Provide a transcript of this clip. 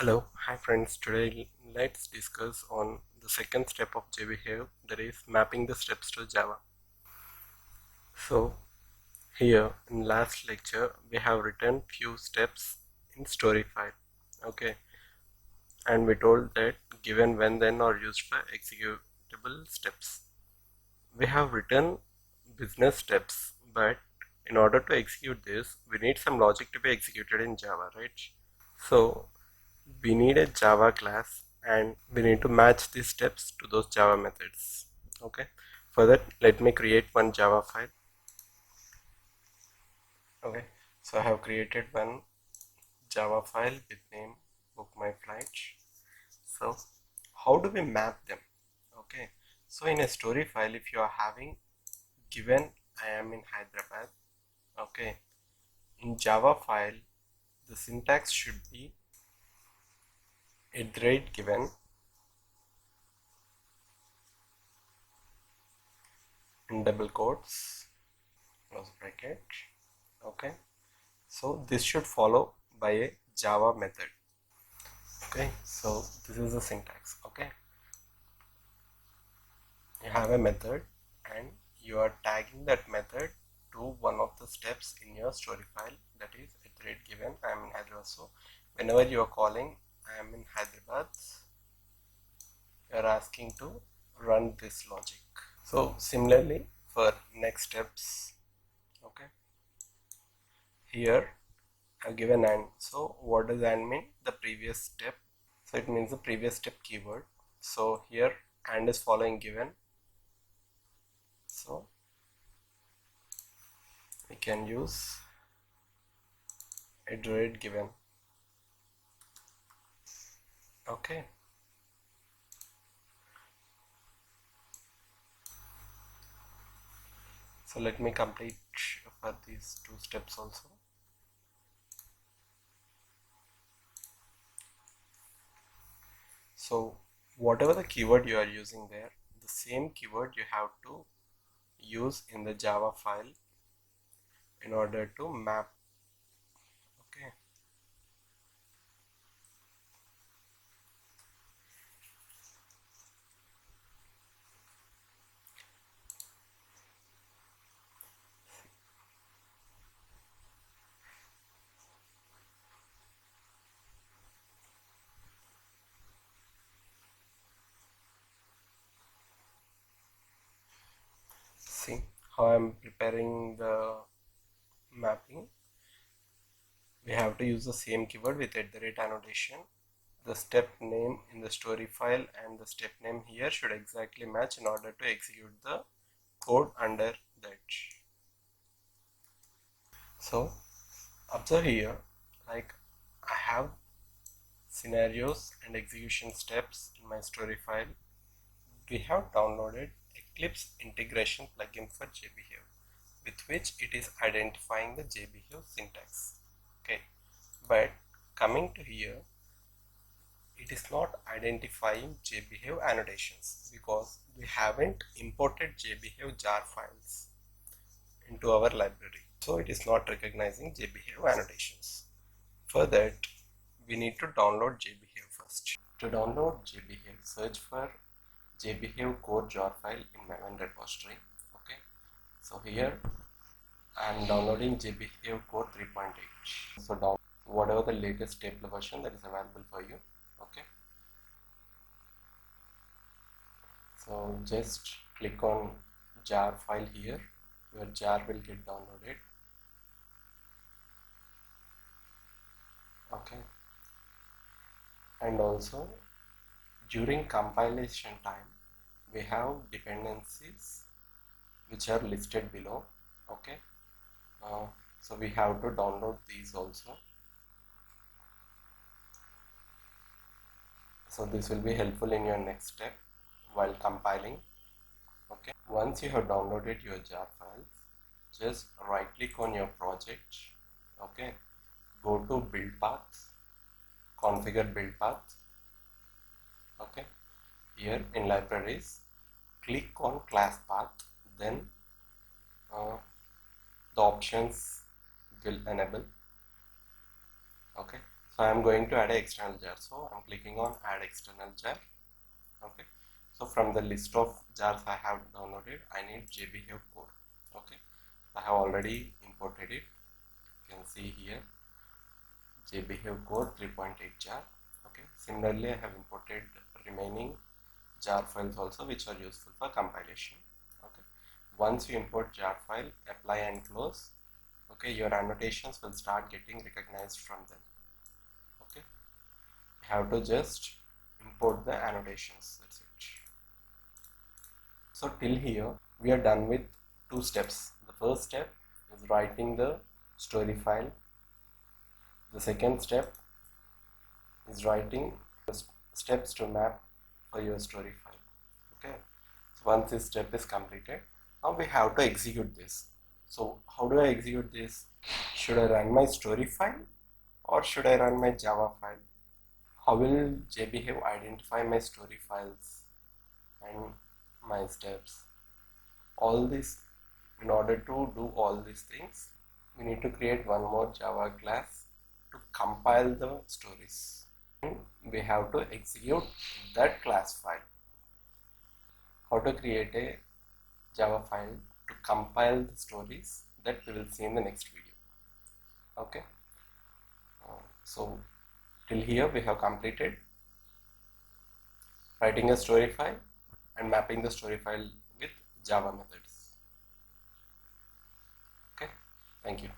Hi friends. Today let's discuss on the second step of jBehave, that is mapping the steps to Java. So here in last lecture we have written few steps in story file. Okay, and we told that given, when, then are used for executable steps. We have written business steps, but in order to execute this, we need some logic to be executed in Java, right? So we need a Java class and we need to match these steps to those Java methods. Okay, for that let me create one Java file. Okay, so I have created one Java file with name book my flight. So how do we map them? Okay, so in a story file, if you are having given I am in Hyderabad, okay, in Java file the syntax should be @given in double quotes close bracket. Okay, so this should follow by a Java method. Okay, so this is the syntax. Okay, you have a method and you are tagging that method to one of the steps in your story file, that is @given I am in Hyderabad. So whenever you are calling I am in Hyderabad, you are asking to run this logic. So similarly for next steps, okay, here I've given and. So what does and mean? The previous step. So it means the previous step keyword. So here and is following given. So we can use @given. Okay. So let me complete for these two steps also. So whatever the keyword you are using there, the same keyword you have to use in the Java file in order to map. Okay. See how I'm preparing the mapping. We have to use the same keyword with @annotation. The step name in the story file and the step name here should exactly match in order to execute the code under that. So observe here, like I have scenarios and execution steps in my story file. We have downloaded Eclipse integration plugin for jBehave, with which it is identifying the jBehave syntax. Okay, but coming to here, it is not identifying jBehave annotations because we haven't imported jBehave jar files into our library. So it is not recognizing jBehave annotations. For that, we need to download jBehave first. To download jBehave, search for jBehave core jar file in my one repository. Okay, so here I am downloading jBehave core 3.8. So down whatever the latest stable version that is available for you. Okay, so just click on jar file here. Your jar will get downloaded. Okay, and also during compilation time we have dependencies which are listed below. Okay, so we have to download these also. So this will be helpful in your next step while compiling. Okay, once you have downloaded your jar files, just right click on your project. Okay, go to build path, configure build path. Okay, here in libraries, click on class path, then the options will enable. Okay, So I am going to add an external jar. So I'm clicking on add external jar. Okay. So from the list of jars I have downloaded, I need jBehave core. Okay. I have already imported it. You can see here jBehave core 3.8 jar. Okay. Similarly, I have imported remaining jar files also, which are useful for compilation. Okay. Once you import jar file, apply and close. Okay. Your annotations will start getting recognized from them. Okay. You have to just import the annotations. That's it. So till here we are done with two steps. The first step is writing the story file. The second step is writing the steps to map for your story file. Okay. So once this step is completed, now we have to execute this. So how do I execute this? Should I run my story file or should I run my Java file? How will jBehave identify my story files and my steps? All this, in order to do all these things, we need to create one more Java class to compile the stories. And we have to execute that class file. How to create a Java file to compile the stories, that we will see in the next video. Okay. So till here we have completed writing a story file and mapping the story file with Java methods. Okay. Thank you.